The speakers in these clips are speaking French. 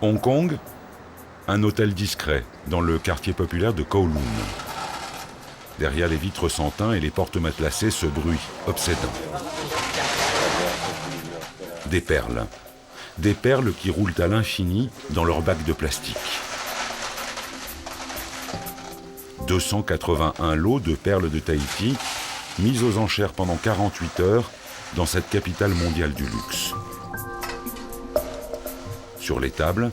Hong Kong, un hôtel discret dans le quartier populaire de Kowloon. Derrière les vitres sans teint et les portes matelassées, ce bruit obsédant. Des perles. Des perles qui roulent à l'infini dans leurs bacs de plastique. 281 lots de perles de Tahiti, mises aux enchères pendant 48 heures dans cette capitale mondiale du luxe. Sur les tables,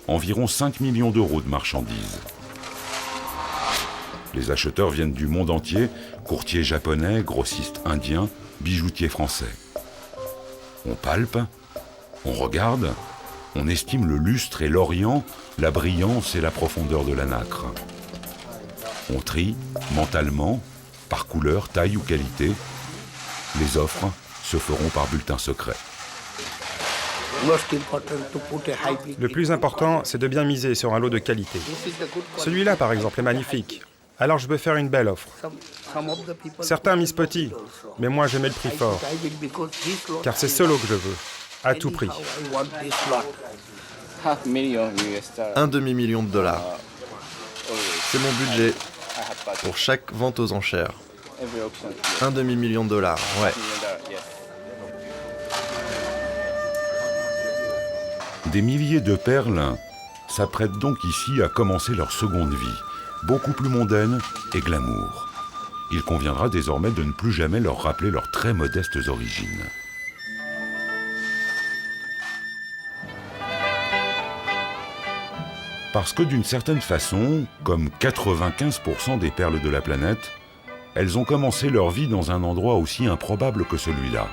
environ 5 millions d'euros de marchandises. Les acheteurs viennent du monde entier, courtiers japonais, grossistes indiens, bijoutiers français. On palpe, on regarde, on estime le lustre et l'orient, la brillance et la profondeur de la nacre. On trie, mentalement, par couleur, taille ou qualité. Les offres se feront par bulletin secret. Le plus important, c'est de bien miser sur un lot de qualité. Celui-là, par exemple, est magnifique. Alors je veux faire une belle offre. Certains misent petit, mais moi je mets le prix fort. Car c'est ce lot que je veux, à tout prix. Un demi-million de dollars. C'est mon budget pour chaque vente aux enchères. Un demi-million de dollars, ouais. Des milliers de perles s'apprêtent donc ici à commencer leur seconde vie, beaucoup plus mondaine et glamour. Il conviendra désormais de ne plus jamais leur rappeler leurs très modestes origines. Parce que d'une certaine façon, comme 95% des perles de la planète, elles ont commencé leur vie dans un endroit aussi improbable que celui-là.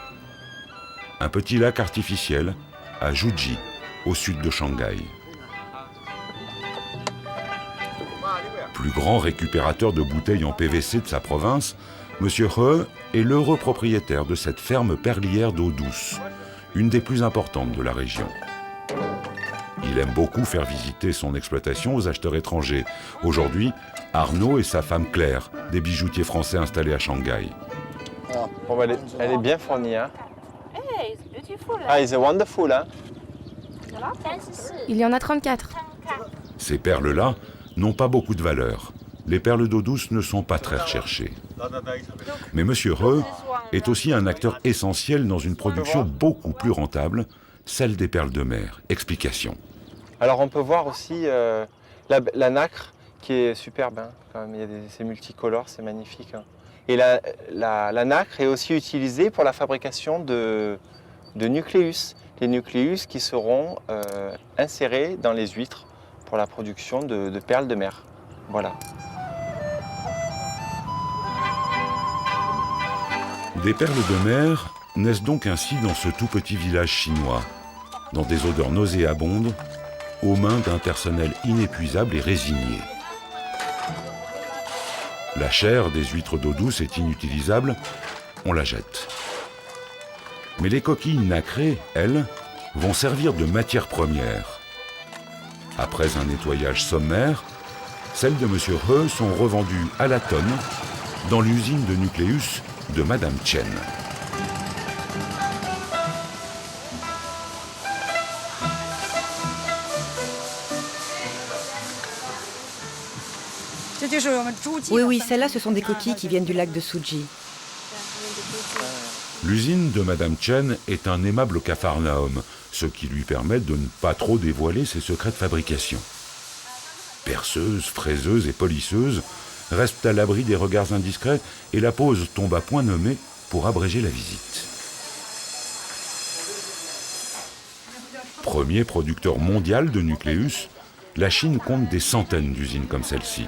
Un petit lac artificiel à Zhuji, au sud de Shanghai. Plus grand récupérateur de bouteilles en PVC de sa province, M. He est l'heureux propriétaire de cette ferme perlière d'eau douce, une des plus importantes de la région. Il aime beaucoup faire visiter son exploitation aux acheteurs étrangers. Aujourd'hui, Arnaud et sa femme Claire, des bijoutiers français installés à Shanghai. Bon, elle est bien fournie, hein. Ah, it's wonderful, hein. Il y en a 34. Ces perles-là n'ont pas beaucoup de valeur. Les perles d'eau douce ne sont pas très recherchées. Mais M. He est aussi un acteur essentiel dans une production beaucoup plus rentable, celle des perles de mer. Explication. Alors on peut voir aussi la nacre qui est superbe, hein, quand même. C'est multicolore, c'est magnifique. Hein. Et la nacre est aussi utilisée pour la fabrication de nucléus. Les nucléus qui seront insérés dans les huîtres pour la production de perles de mer. Voilà. Des perles de mer naissent donc ainsi dans ce tout petit village chinois, dans des odeurs nauséabondes, aux mains d'un personnel inépuisable et résigné. La chair des huîtres d'eau douce est inutilisable, on la jette. Mais les coquilles nacrées, elles, vont servir de matière première. Après un nettoyage sommaire, celles de M. He sont revendues à la tonne dans l'usine de nucléus de Madame Chen. Oui, celles-là, ce sont des coquilles qui viennent du lac de Zhuji. L'usine de Madame Chen est un aimable capharnaüm, ce qui lui permet de ne pas trop dévoiler ses secrets de fabrication. Perceuses, fraiseuses et polisseuses restent à l'abri des regards indiscrets et la pause tombe à point nommé pour abréger la visite. Premier producteur mondial de nucléus, la Chine compte des centaines d'usines comme celle-ci.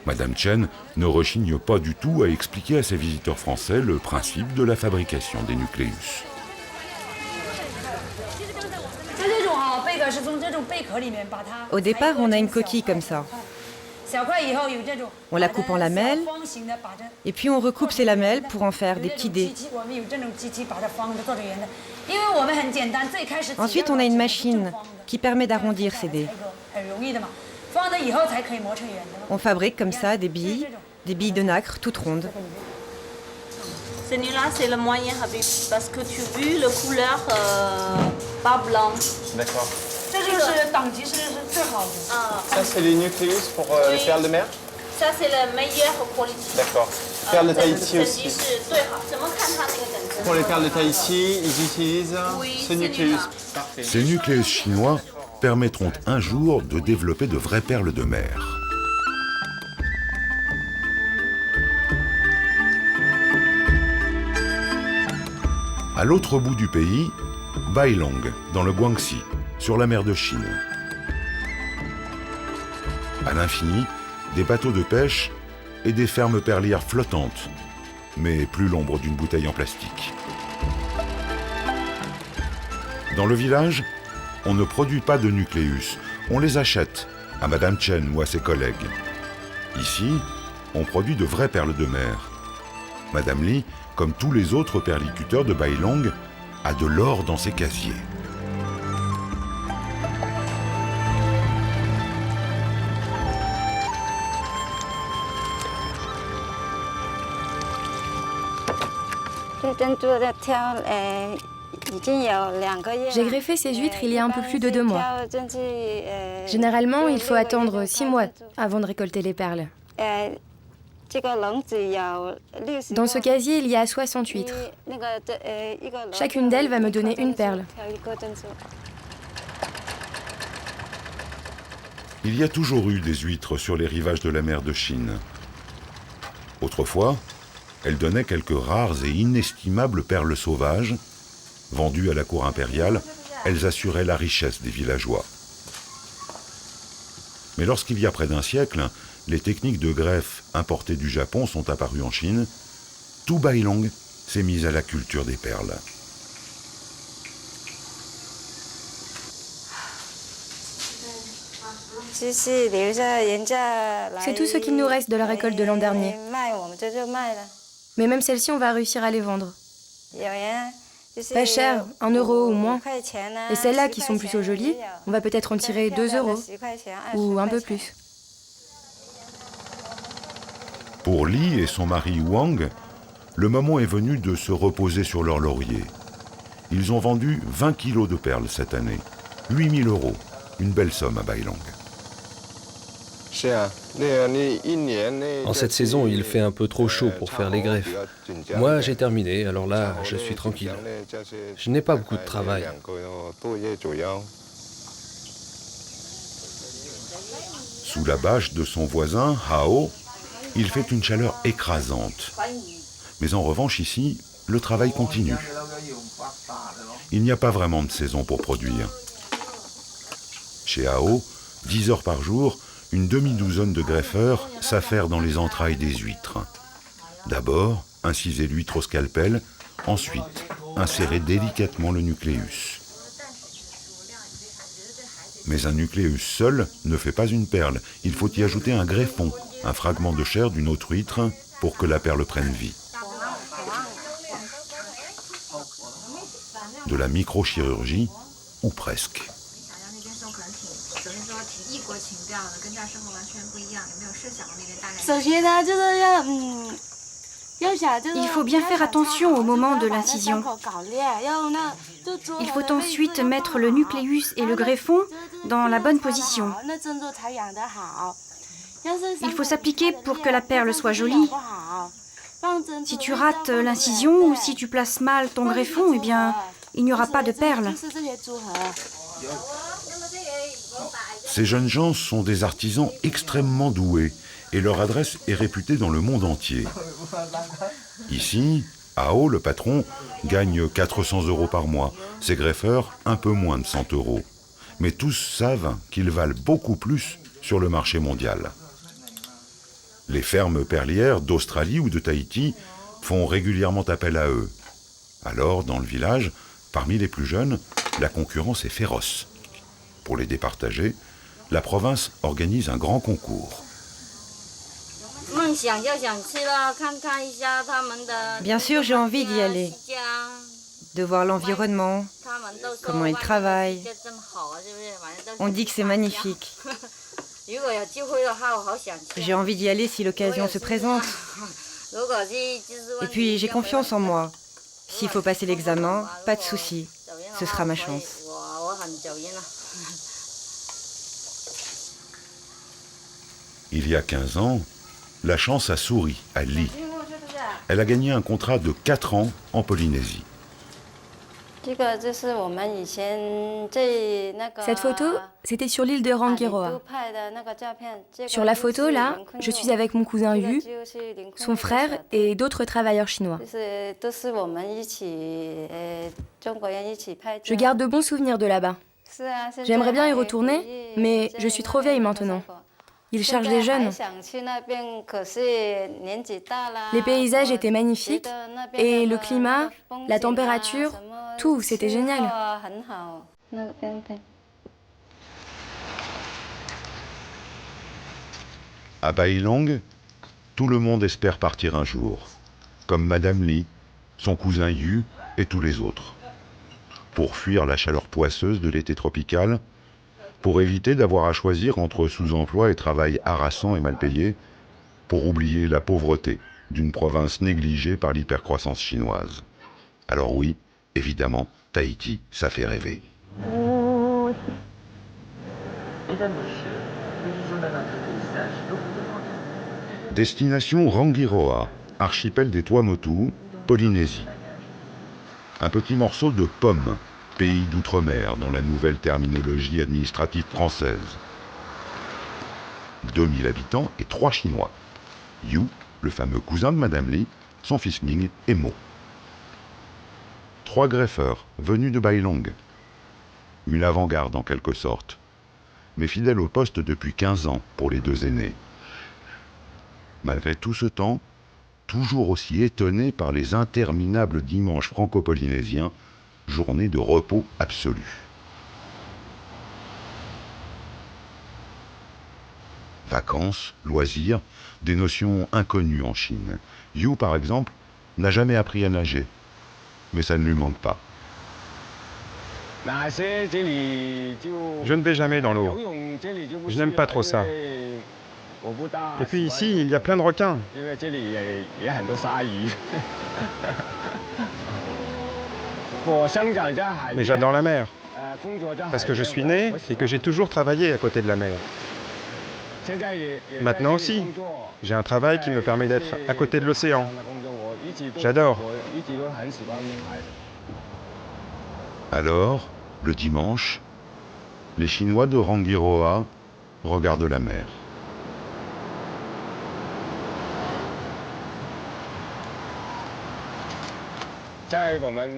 Madame Chen ne rechigne pas du tout à expliquer à ses visiteurs français le principe de la fabrication des nucléus. Au départ, on a une coquille comme ça. On la coupe en lamelles, et puis on recoupe ces lamelles pour en faire des petits dés. Ensuite, on a une machine qui permet d'arrondir ces dés. On fabrique comme ça des billes de nacre toutes rondes. Celui-là, c'est le moyen, Habib, parce que tu vois la couleur pas blanc. D'accord. Ça, c'est les nucléus pour les perles de mer? Ça, c'est la meilleure qualité. D'accord. Perles de Tahiti 等 aussi. 级是最好，怎么看它那个等级？ Pour les perles de Tahiti, ils utilisent ce nucléus. Parfait. Ces nucléus chinois permettront un jour de développer de vraies perles de mer. À l'autre bout du pays, Bailong, dans le Guangxi, sur la mer de Chine. À l'infini, des bateaux de pêche et des fermes perlières flottantes, mais plus l'ombre d'une bouteille en plastique. Dans le village, on ne produit pas de nucléus, on les achète à Madame Chen ou à ses collègues. Ici, on produit de vraies perles de mer. Madame Li, comme tous les autres perliculteurs de Bailong, a de l'or dans ses casiers. J'ai greffé ces huîtres il y a un peu plus de 2 mois. Généralement, il faut attendre 6 mois avant de récolter les perles. Dans ce casier, il y a 60 huîtres. Chacune d'elles va me donner une perle. Il y a toujours eu des huîtres sur les rivages de la mer de Chine. Autrefois, elles donnaient quelques rares et inestimables perles sauvages. Vendues à la cour impériale, elles assuraient la richesse des villageois. Mais lorsqu'il y a près d'un siècle, les techniques de greffe importées du Japon sont apparues en Chine, tout Bailong s'est mis à la culture des perles. C'est tout ce qu'il nous reste de la récolte de l'an dernier. Mais même celles-ci, on va réussir à les vendre. Pas cher, 1 euro ou moins. Et celles-là qui sont plutôt jolies, on va peut-être en tirer 2 euros. Ou un peu plus. Pour Li et son mari Wang, le moment est venu de se reposer sur leur laurier. Ils ont vendu 20 kilos de perles cette année. 8 000 euros, une belle somme à Bailong. En cette saison, il fait un peu trop chaud pour faire les greffes. Moi, j'ai terminé, alors là, je suis tranquille. Je n'ai pas beaucoup de travail. Sous la bâche de son voisin, Hao, il fait une chaleur écrasante. Mais en revanche, ici, le travail continue. Il n'y a pas vraiment de saison pour produire. Chez Hao, 10 heures par jour, une demi-douzaine de greffeurs s'affairent dans les entrailles des huîtres. D'abord, inciser l'huître au scalpel, ensuite, insérer délicatement le nucléus. Mais un nucléus seul ne fait pas une perle. Il faut y ajouter un greffon, un fragment de chair d'une autre huître, pour que la perle prenne vie. De la microchirurgie, ou presque. Il faut bien faire attention au moment de l'incision. Il faut ensuite mettre le nucléus et le greffon dans la bonne position. Il faut s'appliquer pour que la perle soit jolie. Si tu rates l'incision ou si tu places mal ton greffon, eh bien, il n'y aura pas de perle. Ces jeunes gens sont des artisans extrêmement doués et leur adresse est réputée dans le monde entier. Ici, Hao, le patron, gagne 400 euros par mois. Ses greffeurs, un peu moins de 100 euros. Mais tous savent qu'ils valent beaucoup plus sur le marché mondial. Les fermes perlières d'Australie ou de Tahiti font régulièrement appel à eux. Alors, dans le village, parmi les plus jeunes, la concurrence est féroce. Pour les départager, la province organise un grand concours. Bien sûr, j'ai envie d'y aller, de voir l'environnement, comment ils travaillent. On dit que c'est magnifique. J'ai envie d'y aller si l'occasion se présente. Et puis, j'ai confiance en moi. S'il faut passer l'examen, pas de souci. Ce sera ma chance. Il y a 15 ans, la chance a souri à Li. Elle a gagné un contrat de 4 ans en Polynésie. Cette photo, c'était sur l'île de Rangiroa. Sur la photo, là, je suis avec mon cousin Yu, son frère et d'autres travailleurs chinois. Je garde de bons souvenirs de là-bas. J'aimerais bien y retourner, mais je suis trop vieille maintenant. Ils cherchent des jeunes. Les paysages étaient magnifiques et le climat, la température, tout, c'était génial. À Bailong, tout le monde espère partir un jour, comme Madame Li, son cousin Yu et tous les autres. Pour fuir la chaleur poisseuse de l'été tropical, pour éviter d'avoir à choisir entre sous-emploi et travail harassant et mal payé, pour oublier la pauvreté d'une province négligée par l'hypercroissance chinoise. Alors oui, évidemment, Tahiti, ça fait rêver. Destination Rangiroa, archipel des Tuamotu, Polynésie. Un petit morceau de pomme, pays d'outre-mer dans la nouvelle terminologie administrative française. 2000 habitants et 3 Chinois. Yu, le fameux cousin de Madame Li, son fils Ming et Mo. 3 greffeurs venus de Bailong. Une avant-garde en quelque sorte, mais fidèle au poste depuis 15 ans pour les 2 aînés. Malgré tout ce temps, toujours aussi étonné par les interminables dimanches franco-polynésiens, journée de repos absolu. Vacances, loisirs, des notions inconnues en Chine. Yu, par exemple, n'a jamais appris à nager, mais ça ne lui manque pas. Je ne vais jamais dans l'eau. Je n'aime pas trop ça. Et puis ici, il y a plein de requins. Mais j'adore la mer, parce que je suis né et que j'ai toujours travaillé à côté de la mer. Maintenant aussi, j'ai un travail qui me permet d'être à côté de l'océan. J'adore. Alors, le dimanche, les Chinois de Rangiroa regardent la mer.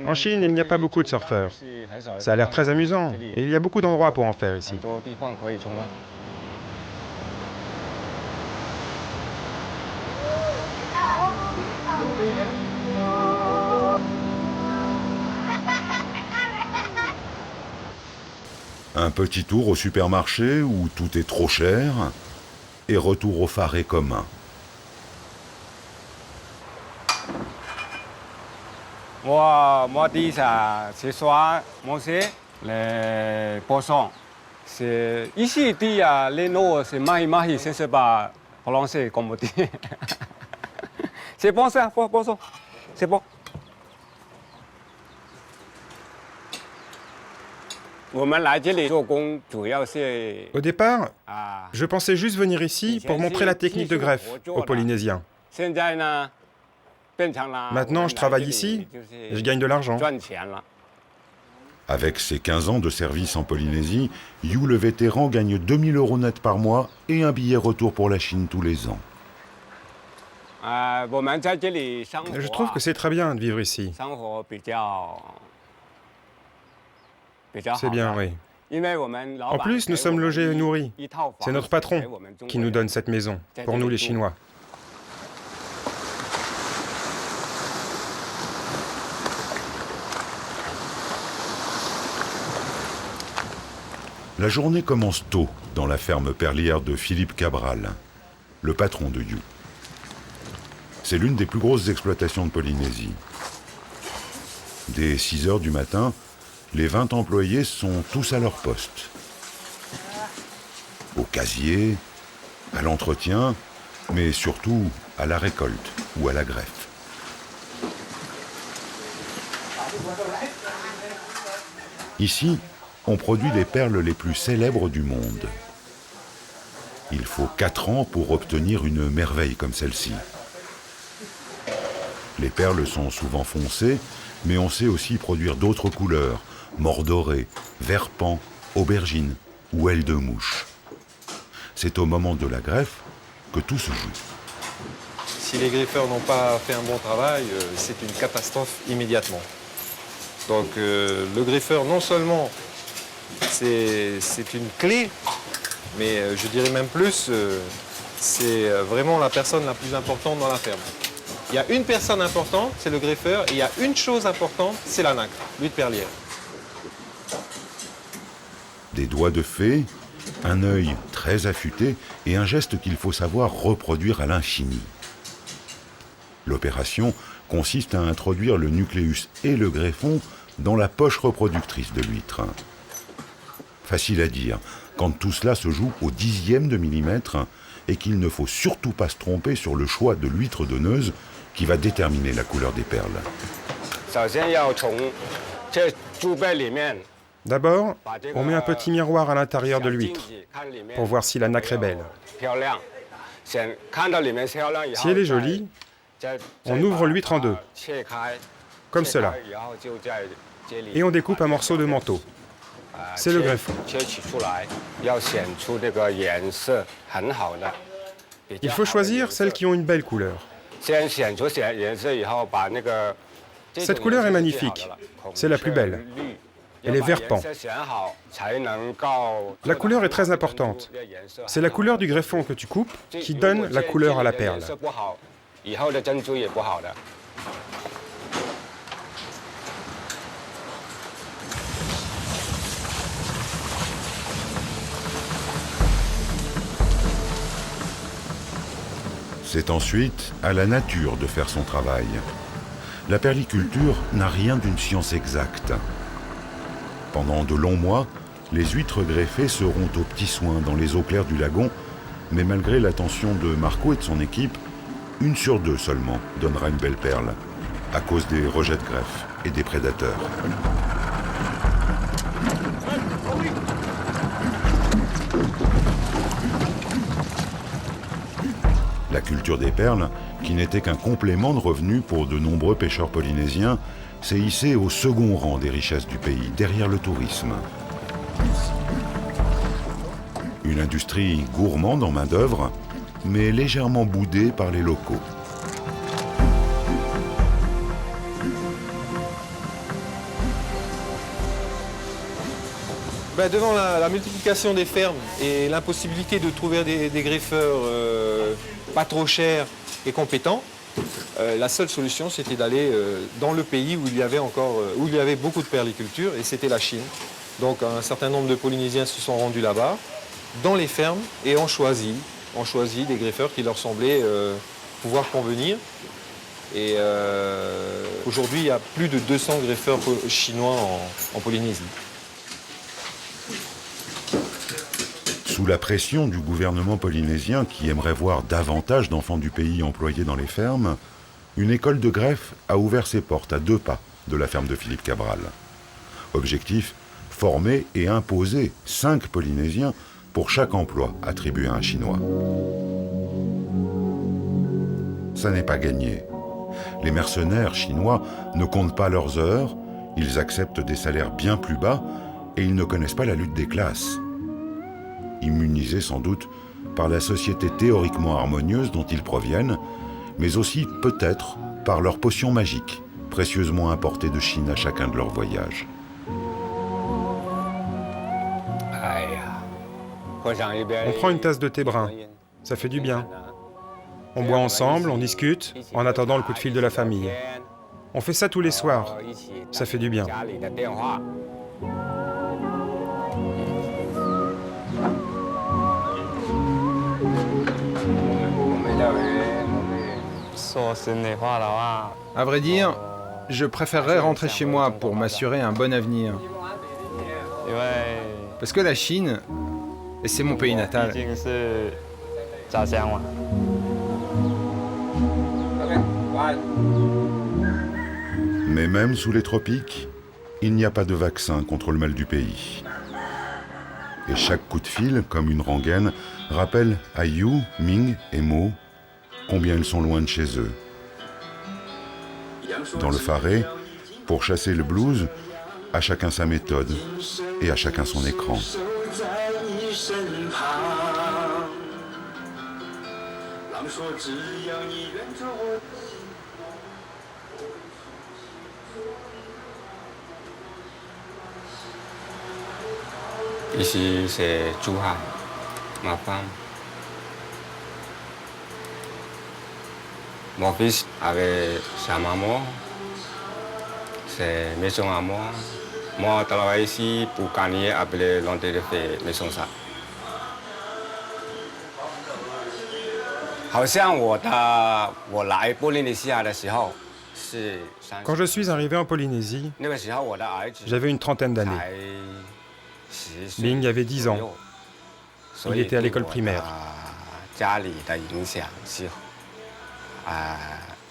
En Chine, il n'y a pas beaucoup de surfeurs. Ça a l'air très amusant et il y a beaucoup d'endroits pour en faire ici. Un petit tour au supermarché où tout est trop cher et retour au faré commun. Moi dis ce soir, manger les poissons. C'est ici dit les noms c'est mahi, c'est pas français comme on dit. C'est bon ça, poisson, c'est bon. Au départ, je pensais juste venir ici pour montrer la technique de greffe aux Polynésiens. Maintenant, je travaille ici et je gagne de l'argent. Avec ses 15 ans de service en Polynésie, Yu le vétéran gagne 2000 € net par mois et un billet retour pour la Chine tous les ans. Je trouve que c'est très bien de vivre ici. C'est bien, oui. En plus, nous sommes logés et nourris. C'est notre patron qui nous donne cette maison, pour nous les Chinois. La journée commence tôt dans la ferme perlière de Philippe Cabral, le patron de Yu. C'est l'une des plus grosses exploitations de Polynésie. Dès 6 heures du matin, les 20 employés sont tous à leur poste. Au casier, à l'entretien, mais surtout à la récolte ou à la greffe. Ici, on produit les perles les plus célèbres du monde. Il faut 4 ans pour obtenir une merveille comme celle-ci. Les perles sont souvent foncées, mais on sait aussi produire d'autres couleurs, mordoré, vert pan, aubergine ou aile de mouche. C'est au moment de la greffe que tout se joue. Si les greffeurs n'ont pas fait un bon travail, c'est une catastrophe immédiatement. Donc le greffeur, non seulement c'est une clé, mais je dirais même plus, c'est vraiment la personne la plus importante dans la ferme. Il y a une personne importante, c'est le greffeur, et il y a une chose importante, c'est la nacre, l'huile perlière. Des doigts de fée, un œil très affûté et un geste qu'il faut savoir reproduire à l'infini. L'opération consiste à introduire le nucléus et le greffon dans la poche reproductrice de l'huître. Facile à dire, quand tout cela se joue au 10e de millimètre et qu'il ne faut surtout pas se tromper sur le choix de l'huître donneuse qui va déterminer la couleur des perles. D'abord, on met un petit miroir à l'intérieur de l'huître pour voir si la nacre est belle. Si elle est jolie, on ouvre l'huître en deux, comme cela, et on découpe un morceau de manteau. C'est le greffon. Il faut choisir celles qui ont une belle couleur. Cette couleur est magnifique, c'est la plus belle. Elle est vert pan. La couleur est très importante. C'est la couleur du greffon que tu coupes qui donne la couleur à la perle. C'est ensuite à la nature de faire son travail. La perliculture n'a rien d'une science exacte. Pendant de longs mois, les huîtres greffées seront aux petits soins dans les eaux claires du lagon, mais malgré l'attention de Marco et de son équipe, 1 sur 2 seulement donnera une belle perle, à cause des rejets de greffe et des prédateurs. La culture des perles, qui n'était qu'un complément de revenus pour de nombreux pêcheurs polynésiens, s'est hissée au second rang des richesses du pays, derrière le tourisme. Une industrie gourmande en main-d'œuvre, mais légèrement boudée par les locaux. Devant la multiplication des fermes et l'impossibilité de trouver des greffeurs pas trop chers et compétents, la seule solution c'était d'aller dans le pays où il y avait beaucoup de perliculture, et c'était la Chine. Donc un certain nombre de Polynésiens se sont rendus là-bas, dans les fermes, et ont choisi des greffeurs qui leur semblaient pouvoir convenir. Et aujourd'hui, il y a plus de 200 greffeurs chinois en Polynésie. Sous la pression du gouvernement polynésien qui aimerait voir davantage d'enfants du pays employés dans les fermes, une école de greffe a ouvert ses portes à 2 pas de la ferme de Philippe Cabral. Objectif, former et imposer 5 Polynésiens pour chaque emploi attribué à un Chinois. Ça n'est pas gagné. Les mercenaires chinois ne comptent pas leurs heures, ils acceptent des salaires bien plus bas et ils ne connaissent pas la lutte des classes. Immunisés sans doute par la société théoriquement harmonieuse dont ils proviennent, mais aussi peut-être par leurs potions magiques, précieusement importées de Chine à chacun de leurs voyages. On prend une tasse de thé brun, ça fait du bien. On boit ensemble, on discute, en attendant le coup de fil de la famille. On fait ça tous les soirs, ça fait du bien. À vrai dire, je préférerais rentrer chez moi pour m'assurer un bon avenir. Parce que la Chine, c'est mon pays natal. Mais même sous les tropiques, il n'y a pas de vaccin contre le mal du pays. Et chaque coup de fil, comme une rengaine, rappelle à Yu, Ming et Mo combien ils sont loin de chez eux. Dans le Pharé, pour chasser le blues, à chacun sa méthode et à chacun son écran. Ici, c'est Zhuhai, ma femme. Mon fils avec sa maman, c'est maison à moi. Moi, je travaille ici pour gagner après l'entrée de maison ça. Quand je suis arrivé en Polynésie, j'avais une trentaine d'années. Ming avait 10 ans. Il était à l'école primaire. Je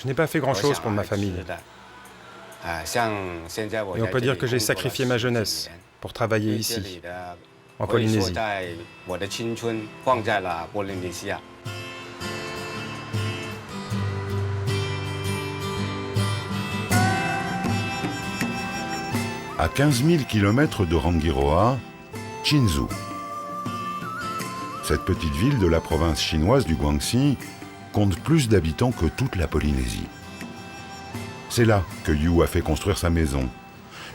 n'ai pas fait grand-chose pour ma famille. Et on peut dire que j'ai sacrifié ma jeunesse pour travailler ici, en Polynésie. À 15 000 km de Rangiroa, Chinzu. Cette petite ville de la province chinoise du Guangxi compte plus d'habitants que toute la Polynésie. C'est là que Yu a fait construire sa maison,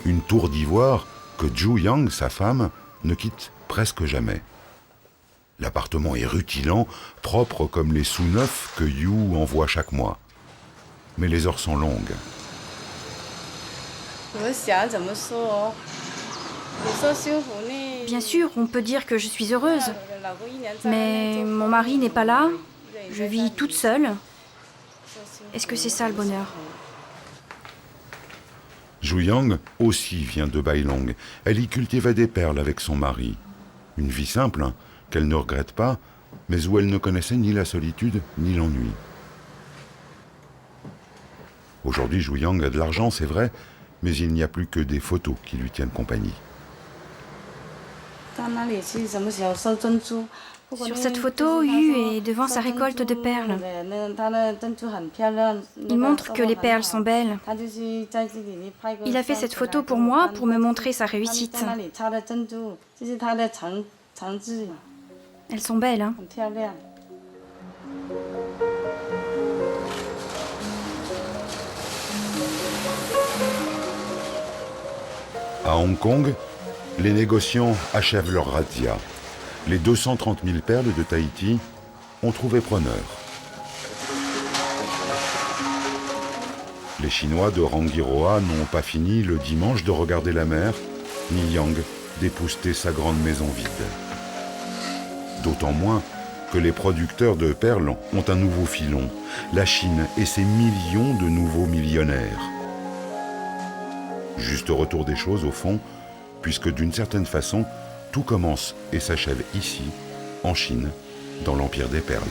une tour d'ivoire que Zhu Yang, sa femme, ne quitte presque jamais. L'appartement est rutilant, propre comme les sous-neufs que Yu envoie chaque mois. Mais les heures sont longues. Bien sûr, on peut dire que je suis heureuse. Mais mon mari n'est pas là. Je vis toute seule. Est-ce que c'est ça le bonheur? Zhu Yang aussi vient de Bailong. Elle y cultivait des perles avec son mari. Une vie simple, hein, qu'elle ne regrette pas, mais où elle ne connaissait ni la solitude ni l'ennui. Aujourd'hui, Zhu Yang a de l'argent, c'est vrai, mais il n'y a plus que des photos qui lui tiennent compagnie. Sur cette photo, Yu est devant sa récolte de perles. Il montre que les perles sont belles. Il a fait cette photo pour moi, pour me montrer sa réussite. Elles sont belles, hein? À Hong Kong, les négociants achèvent leur razzia. Les 230 000 perles de Tahiti ont trouvé preneur. Les Chinois de Rangiroa n'ont pas fini le dimanche de regarder la mer, ni Yang d'épousseter sa grande maison vide. D'autant moins que les producteurs de perles ont un nouveau filon, la Chine et ses millions de nouveaux millionnaires. Juste retour des choses au fond, puisque d'une certaine façon, tout commence et s'achève ici, en Chine, dans l'Empire des Perles.